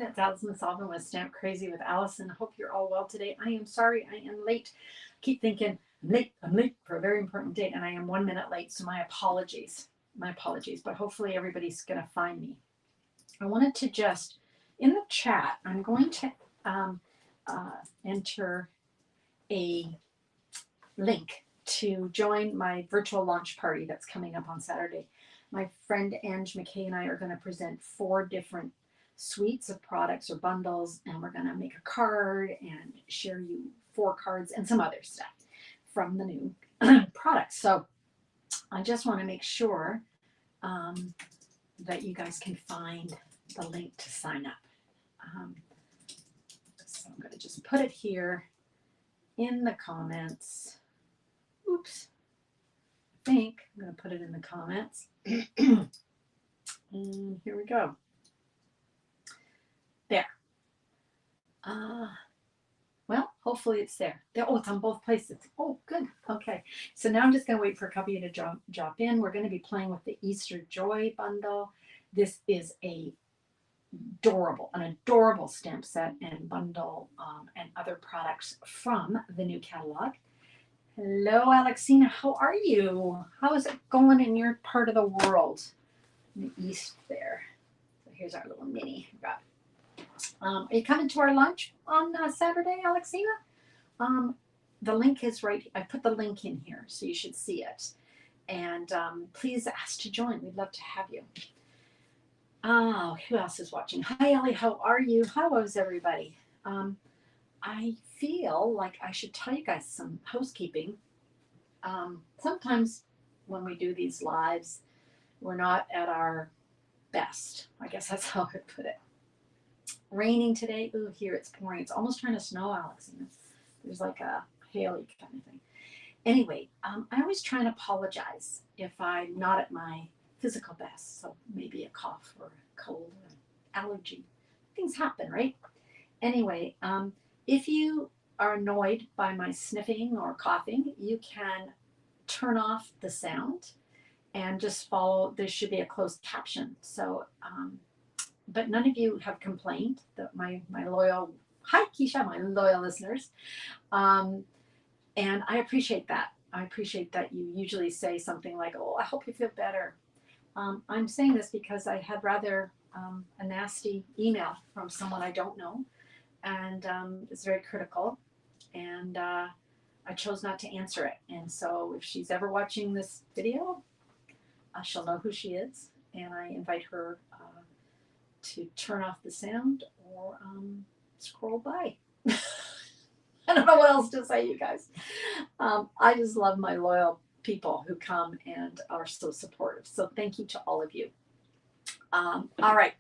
It's Allison Sullivan with Stamp Crazy with Allison. Hope you're all well today. I am sorry I am late. Keep thinking, I'm late for a very important date, and I am 1 minute late, so my apologies. My apologies, but hopefully everybody's going to find me. I wanted to just, in the chat, I'm going to enter a link to join my virtual launch party that's coming up on Saturday. My friend Ange McKay and I are going to present 4 different suites of products or bundles, and we're going to make a card and share you 4 cards and some other stuff from the new products. So I just want to make sure that you guys can find the link to sign up. So I'm going to just put it here in the comments. Oops. I think I'm going to put it in the comments. And here we go. There. Well, hopefully it's there. Oh, it's on both places. Oh, good. Okay. So now I'm just going to wait for a couple of you to drop in. We're going to be playing with the Easter Joy bundle. This is an adorable stamp set and bundle and other products from the new catalog. Hello, Alexina. How are you? How is it going in your part of the world? In the east there. So here's our little mini. Are you coming to our lunch on Saturday, Alexina? The link is right. I put the link in here, so you should see it. And please ask to join. We'd love to have you. Oh, who else is watching? Hi, Ellie. How are you? How is everybody? I feel like I should tell you guys some housekeeping. Sometimes when we do these lives, we're not at our best. I guess that's how I put it. Raining today. Ooh, here it's pouring. It's almost trying to snow, Alex. There's like a haily kind of thing. Anyway, I always try and apologize if I'm not at my physical best. So maybe a cough or a cold or an allergy. Things happen, right? Anyway, if you are annoyed by my sniffing or coughing, you can turn off the sound and just follow. There should be a closed caption. So, but none of you have complained. That my loyal, hi Keisha, my loyal listeners, and I appreciate that. I appreciate that you usually say something like, "Oh, I hope you feel better." I'm saying this because I had rather a nasty email from someone I don't know, and it's very critical, and I chose not to answer it. And so if she's ever watching this video, she'll know who she is, and I invite her to turn off the sound or scroll by. I don't know what else to say, you guys. I just love my loyal people who come and are so supportive. So thank you to all of you. All right,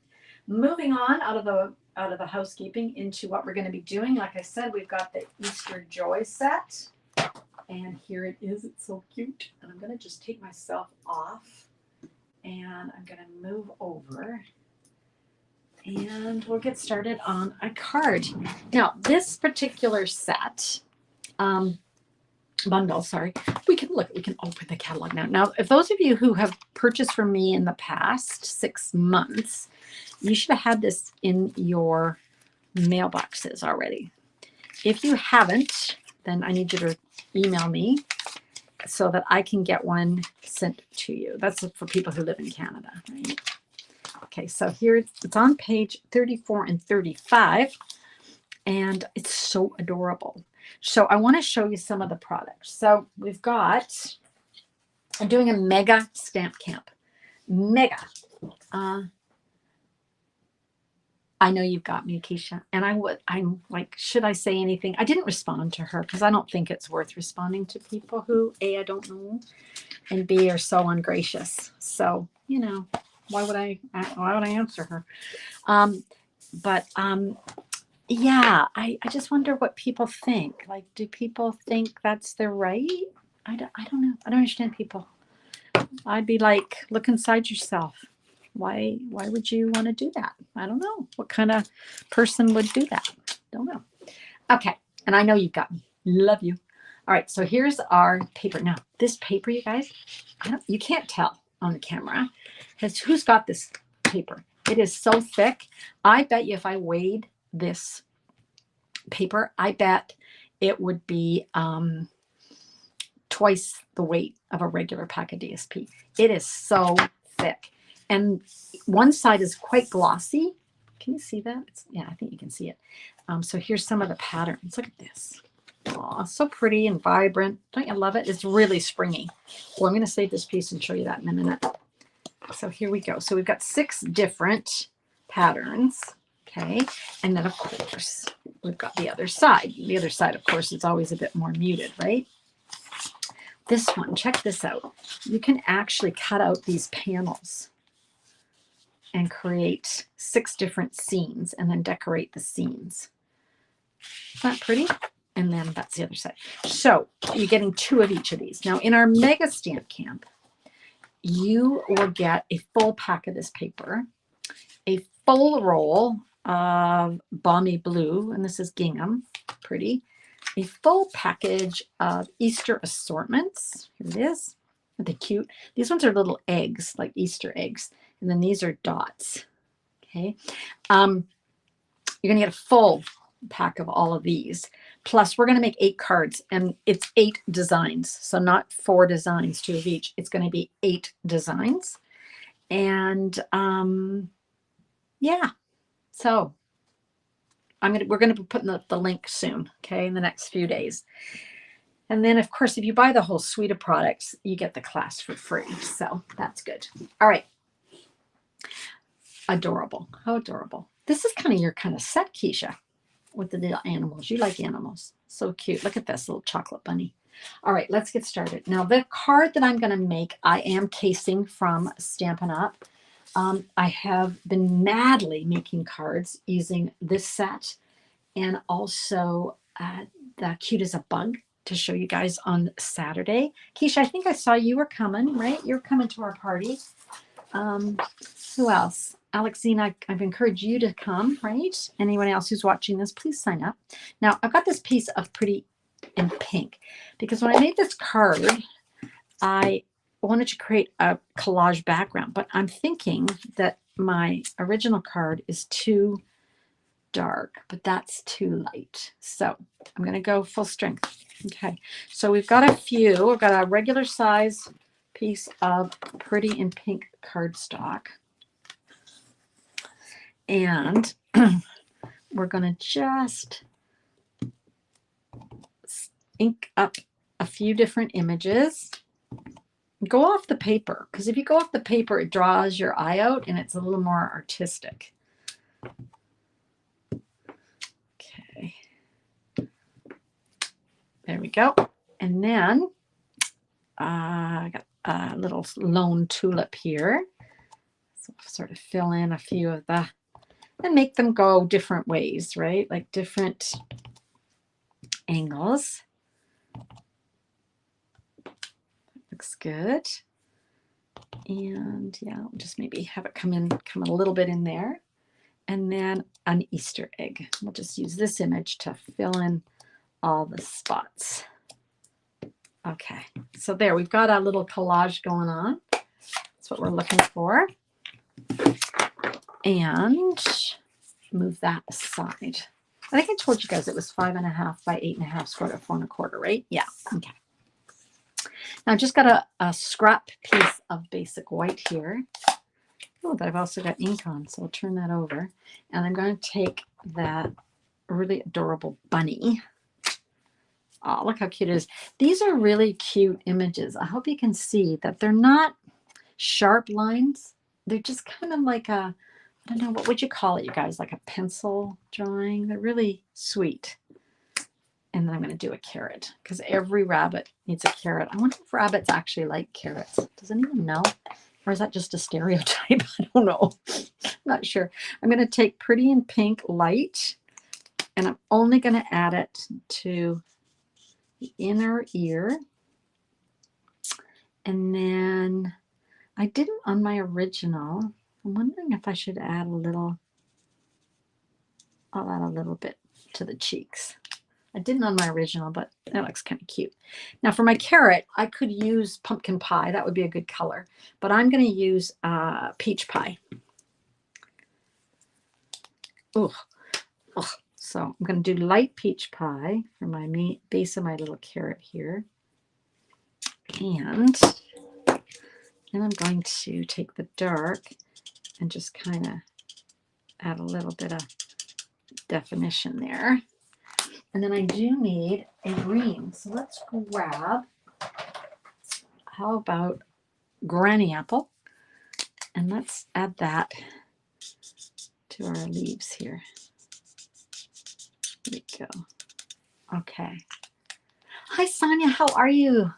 moving on out of the housekeeping into what we're going to be doing. Like I said, we've got the Easter Joy set, and here it is. It's so cute. And I'm going to just take myself off, and I'm going to move over, and we'll get started on a card. Now, this particular set, bundle, sorry, we can open the catalog now. Now, if those of you who have purchased from me in the past 6 months, you should have had this in your mailboxes already. If you haven't, then I need you to email me so that I can get one sent to you. That's for people who live in Canada, right? Okay, so here it's on page 34 and 35, and it's so adorable. So I want to show you some of the products. So we've got, I'm doing a mega stamp camp. Mega. I know you've got me, Keisha. And I'm like, should I say anything? I didn't respond to her because I don't think it's worth responding to people who, A, I don't know, and B, are so ungracious. So, you know, why would I answer her? Yeah, I just wonder what people think. Like, do people think that's their right? I don't know. I don't understand people. I'd be like, look inside yourself. Why would you want to do that? I don't know. What kind of person would do that? Don't know. Okay, and I know you've got me. Love you. All right, so here's our paper. Now, this paper, you guys, you can't tell on the camera. Who's got this paper? It is so thick. I bet you if I weighed this paper, I bet it would be twice the weight of a regular pack of DSP. It is so thick. And one side is quite glossy. Can you see that? Yeah, I think you can see it. So here's some of the patterns. Look at this. Aw, so pretty and vibrant. Don't you love it? It's really springy. Well, I'm going to save this piece and show you that in a minute. So here we go. So we've got 6 different patterns. Okay. And then, of course, we've got the other side. The other side, of course, is always a bit more muted, right? This one, check this out. You can actually cut out these panels and create 6 different scenes and then decorate the scenes. Isn't that pretty? And then that's the other side. So you're getting 2 of each of these. Now in our mega stamp camp, you will get a full pack of this paper, a full roll of balmy blue, and this is gingham, pretty. A full package of Easter assortments. Here it is. Aren't they cute? These ones are little eggs, like Easter eggs. And then these are dots. Okay. You're going to get a full pack of all of these. Plus, we're going to make 8 cards, and it's 8 designs. So not 4 designs, 2 of each. It's going to be 8 designs. And yeah. So we're going to be putting the link soon, okay, in the next few days. And then, of course, if you buy the whole suite of products, you get the class for free. So that's good. All right. Adorable. How adorable. This is kind of your kind of set, Keisha, with the little animals. You like animals. So cute. Look at this little chocolate bunny. All right, let's get started. Now, the card that I'm going to make, I am casing from Stampin' Up. I have been madly making cards using this set and also the Cute as a Bug to show you guys on Saturday. Keisha, I think I saw you were coming, right? You're coming to our party. Who else? Alexina, I've encouraged you to come, right? Anyone else who's watching this, please sign up. Now, I've got this piece of Pretty in Pink because when I made this card, I wanted to create a collage background, but I'm thinking that my original card is too dark, but that's too light. So I'm going to go full strength. Okay. So we've got a few. We've got a regular size piece of Pretty in Pink cardstock. And we're going to just ink up a few different images. Go off the paper, because if you go off the paper, it draws your eye out and it's a little more artistic. Okay. There we go. And then I got a little lone tulip here. So sort of fill in a few of the, and make them go different ways, right? Like different angles. Looks good. And yeah, we'll just maybe have it come a little bit in there. And then an Easter egg. We'll just use this image to fill in all the spots. Okay, so there, we've got a little collage going on. That's what we're looking for. And move that aside. I think I told you guys it was 5.5 by 8.5 square to 4 1/4, right? Yeah, okay. Now I've just got a scrap piece of basic white here. Oh, that I've also got ink on, so I'll turn that over. And I'm going to take that really adorable bunny. Oh, look how cute it is. These are really cute images. I hope you can see that they're not sharp lines. They're just kind of like a, I don't know, what would you call it, you guys? Like a pencil drawing. They're really sweet. And then I'm going to do a carrot because every rabbit needs a carrot. I wonder if rabbits actually like carrots. Does anyone know? Or is that just a stereotype? I don't know. I'm not sure. I'm going to take Pretty in Pink light, and I'm only going to add it to the inner ear. And then I didn't on my original. I'm wondering if I should add a little, I'll add a little bit to the cheeks. I didn't on my original, but that looks kind of cute. Now for my carrot, I could use pumpkin pie. That would be a good color. But I'm going to use peach pie. Ugh. Ugh. So I'm going to do light peach pie for my base of my little carrot here. And then I'm going to take the dark and just kind of add a little bit of definition there. And then I do need a green. So let's grab, how about granny apple? And let's add that to our leaves here. There we go. Okay. Hi, Sonia. How are you?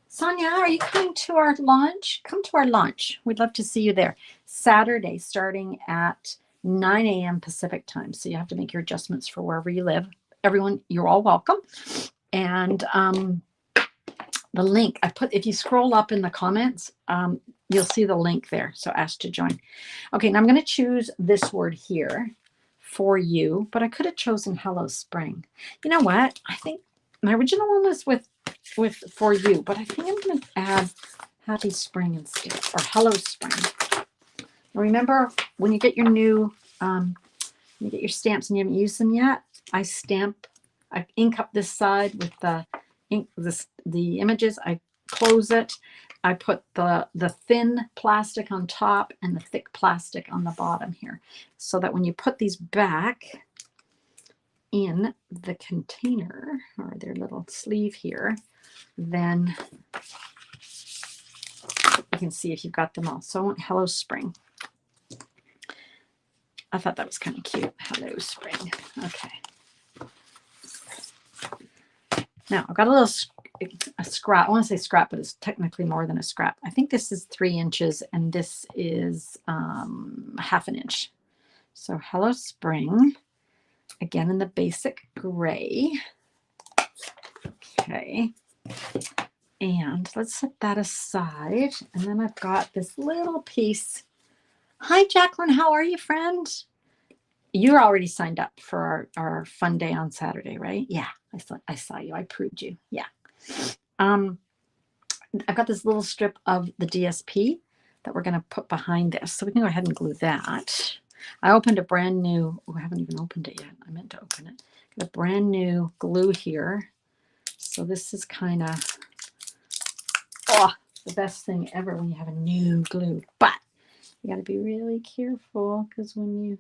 Sonia, are you coming to our launch? Come to our launch. We'd love to see you there. Saturday, starting at 9 a.m. Pacific time. So you have to make your adjustments for wherever you live. Everyone, you're all welcome. And the link I put, if you scroll up in the comments, you'll see the link there. So ask to join. Okay, now I'm going to choose this word here for you, but I could have chosen Hello Spring. You know what? I think my original one was with for you, but I think I'm going to add Happy Spring instead, or Hello Spring. Now remember, when you get your new, you get your stamps and you haven't used them yet, I ink up this side with the ink, the images. I close it. I put the thin plastic on top and the thick plastic on the bottom here, so that when you put these back in the container or their little sleeve here, then you can see if you've got them all. So I want Hello Spring. I thought that was kind of cute. Hello Spring. Okay. Now I've got a scrap. I want to say scrap, but it's technically more than a scrap. I think this is 3 inches and this is ½ an inch. So Hello Spring, again in the basic gray. Okay. And let's set that aside. And then I've got this little piece. Hi, Jacqueline. How are you, friend? You're already signed up for our fun day on Saturday, right? Yeah, I saw you. I proved you. Yeah. I've got this little strip of the DSP that we're going to put behind this. So we can go ahead and glue that. I opened a brand new, I haven't even opened it yet. I meant to open it. Got a brand new glue here. So this is kind of, the best thing ever when you have a new glue. But you got to be really careful because when you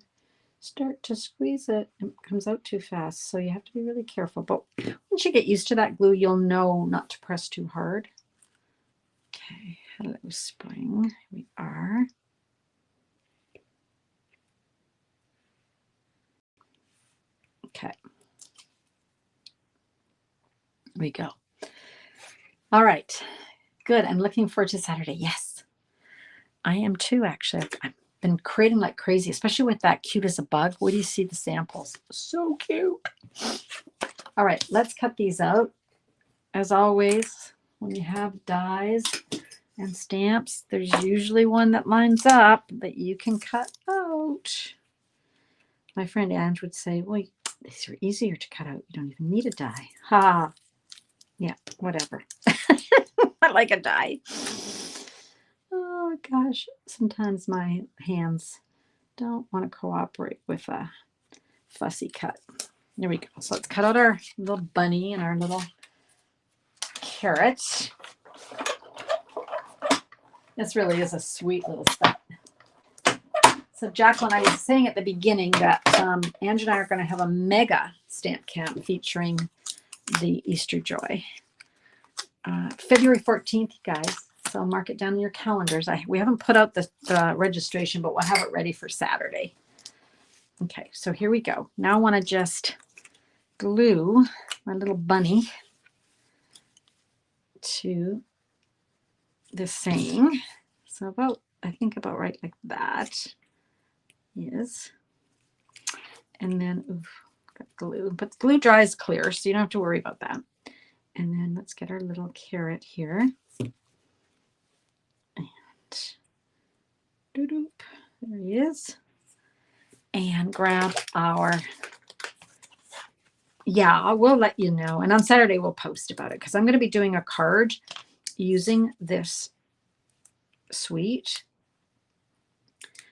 start to squeeze it, it comes out too fast. So you have to be really careful. But once you get used to that glue, you'll know not to press too hard. Okay, Hello Spring. Here we are. Okay. Here we go. All right. Good. I'm looking forward to Saturday. Yes, I am too, actually. I've been creating like crazy, especially with that cute as a bug. Where do you see the samples? So cute. All right, let's cut these out. As always, when you have dies and stamps, there's usually one that lines up that you can cut out. My friend Ange would say, well, these are easier to cut out. You don't even need a die. Ha. Yeah, whatever. I like a die. Oh, gosh. Sometimes my hands don't want to cooperate with a fussy cut. There we go. So let's cut out our little bunny and our little carrot. This really is a sweet little set. So Jacqueline, I was saying at the beginning that Ange and I are going to have a mega stamp camp featuring the Easter Joy. February 14th, you guys. So mark it down in your calendars. We haven't put out the registration, but we'll have it ready for Saturday. Okay, so here we go. Now I want to just glue my little bunny to the saying. So I think about right like that is. And then, got glue. But glue dries clear, so you don't have to worry about that. And then let's get our little carrot here. And doo-doop, there he is. And grab our, I will let you know. And on Saturday, we'll post about it because I'm going to be doing a card using this suite.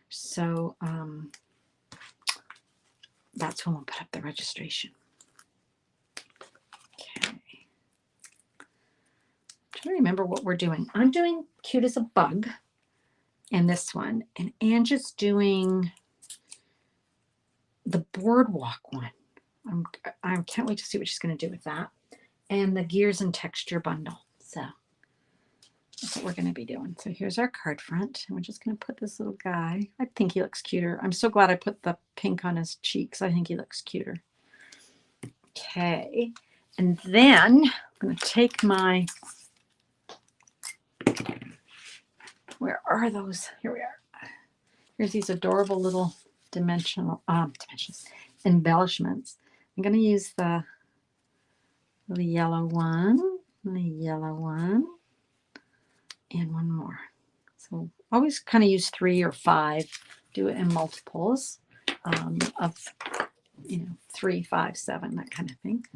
So that's when we'll put up the registration. Okay. I'm trying to remember what we're doing. I'm doing Cute as a Bug and this one, and Angie's doing the boardwalk one. I can't wait to see what she's going to do with that. And the Gears and Texture bundle. So that's what we're going to be doing. So here's our card front. And we're just going to put this little guy. I think he looks cuter. I'm so glad I put the pink on his cheeks. I think he looks cuter. Okay. And then I'm going to take my, where are those? Here we are. Here's these adorable little embellishments. I'm going to use the yellow one, the yellow one, and one more. So always kind of use 3 or 5. Do it in multiples of 3, 5, 7, that kind of thing.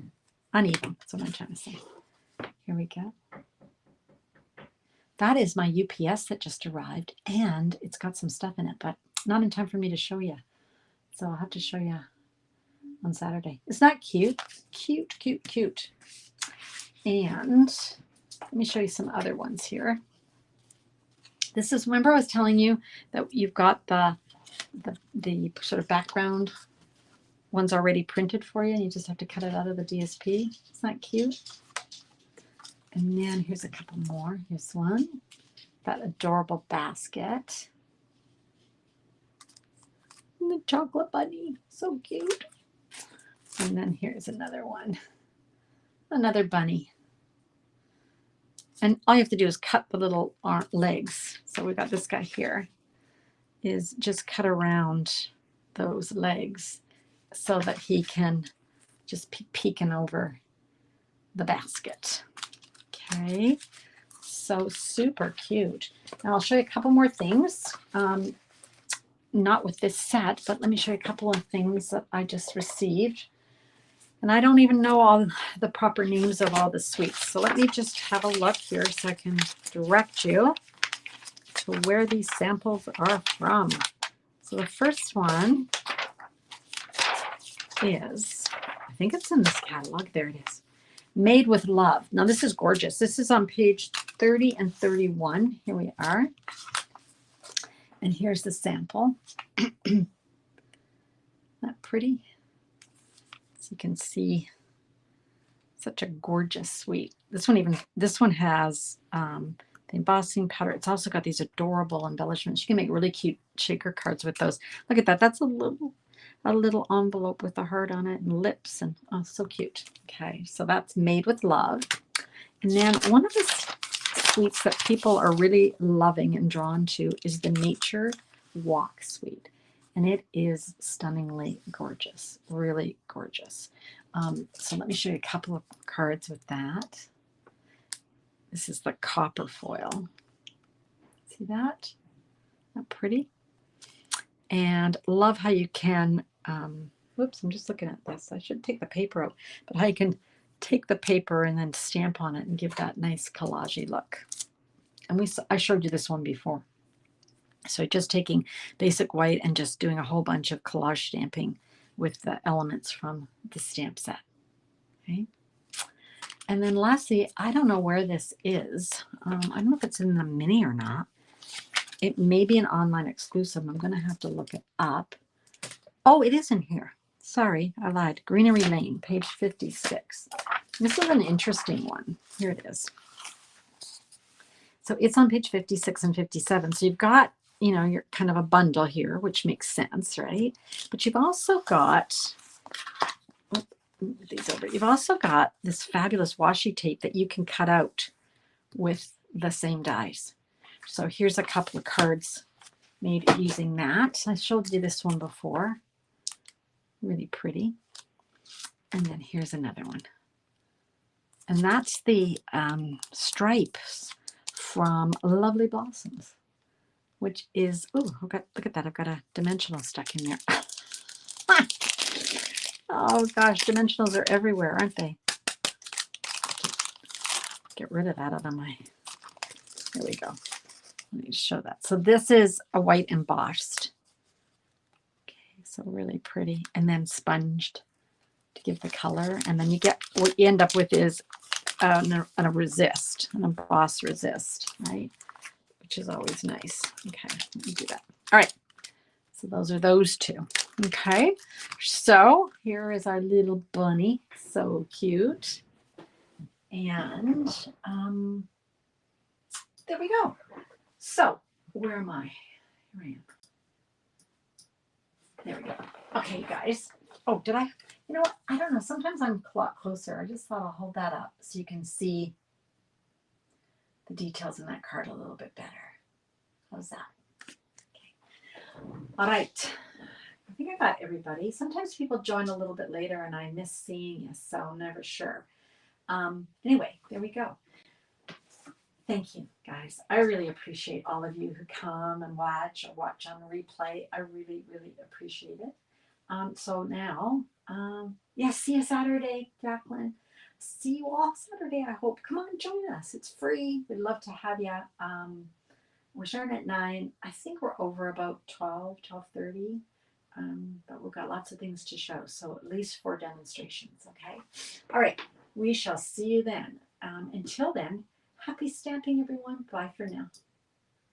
Uneven. That's what I'm trying to say. Here we go. That is my UPS that just arrived, and it's got some stuff in it, but not in time for me to show you. So I'll have to show you on Saturday. It's not cute. Cute, cute, cute. And let me show you some other ones here. This is, remember I was telling you that you've got the sort of background ones already printed for you, and you just have to cut it out of the DSP. Isn't that cute? And then here's a couple more. Here's one. That adorable basket. And the chocolate bunny. So cute. And then here's another one. Another bunny. And all you have to do is cut the little legs. So we've got this guy here. Is just cut around those legs so that he can just be peeking over the basket. Okay. So super cute. Now I'll show you a couple more things. Not with this set, but let me show you a couple of things that I just received. And I don't even know all the proper names of all the sweets. So let me just have a look here so I can direct you to where these samples are from. So the first one is, I think it's in this catalog. There it is. Made with Love. Now this is gorgeous. This is on page 30 and 31. Here we are. And here's the sample. Isn't that pretty? So you can see such a gorgeous sweet. This one has the embossing powder. It's also got these adorable embellishments. You can make really cute shaker cards with those. Look at that. That's a little envelope with a heart on it and lips, and oh, so cute. Okay, so that's Made with Love. And then one of the sweets that people are really loving and drawn to is the Nature Walk sweet. And it is stunningly gorgeous, really gorgeous. So let me show you a couple of cards with that. This is the copper foil. See that? Isn't that pretty? And love how you can, whoops, I'm just looking at this. I should take the paper out, but how you can take the paper and then stamp on it and give that nice collage-y look. And I showed you this one before. So just taking basic white and just doing a whole bunch of collage stamping with the elements from the stamp set. Okay. And then lastly, I don't know where this is. I don't know if it's in the mini or not. It may be an online exclusive. I'm going to have to look it up. Oh, it is in here. Sorry, I lied. Greenery Lane, page 56. This is an interesting one. Here it is. So it's on page 56 and 57. So you've got, you're kind of a bundle here, which makes sense, right? But you've also got, move these over. You've also got this fabulous washi tape that you can cut out with the same dies. So here's a couple of cards made using that. I showed you this one before. Really pretty. And then here's another one. And that's the stripes from Lovely Blossoms, which is, oh, look at that. I've got a dimensional stuck in there. Oh gosh, dimensionals are everywhere, aren't they? Get rid of that out of my, here we go. Let me show that. So this is a white embossed. Okay, So really pretty. And then sponged to give the color. And then you get, what you end up with is a resist, an embossed resist, right? Which is always nice. Okay, let me do that. All right. So those are those two. Okay. So here is our little bunny. So cute. And there we go. So where am I? Here I am. There we go. Okay, guys. Oh, did I? You know what? I don't know. Sometimes I'm a lot closer. I just thought I'll hold that up so you can see the details in that card a little bit better. How's that? Okay. All right. I think I got everybody. Sometimes people join a little bit later and I miss seeing you, so I'm never sure. Anyway, there we go. Thank you, guys. I really appreciate all of you who come and watch or watch on replay. I really, really appreciate it. So now, see you Saturday, Jacqueline. See you all Saturday, I hope. Come on, join us. It's free. We'd love to have you. We're starting at 9. I think we're over about 12:30. But we've got lots of things to show. So at least 4 demonstrations, okay? All right. We shall see you then. Until then, happy stamping, everyone. Bye for now.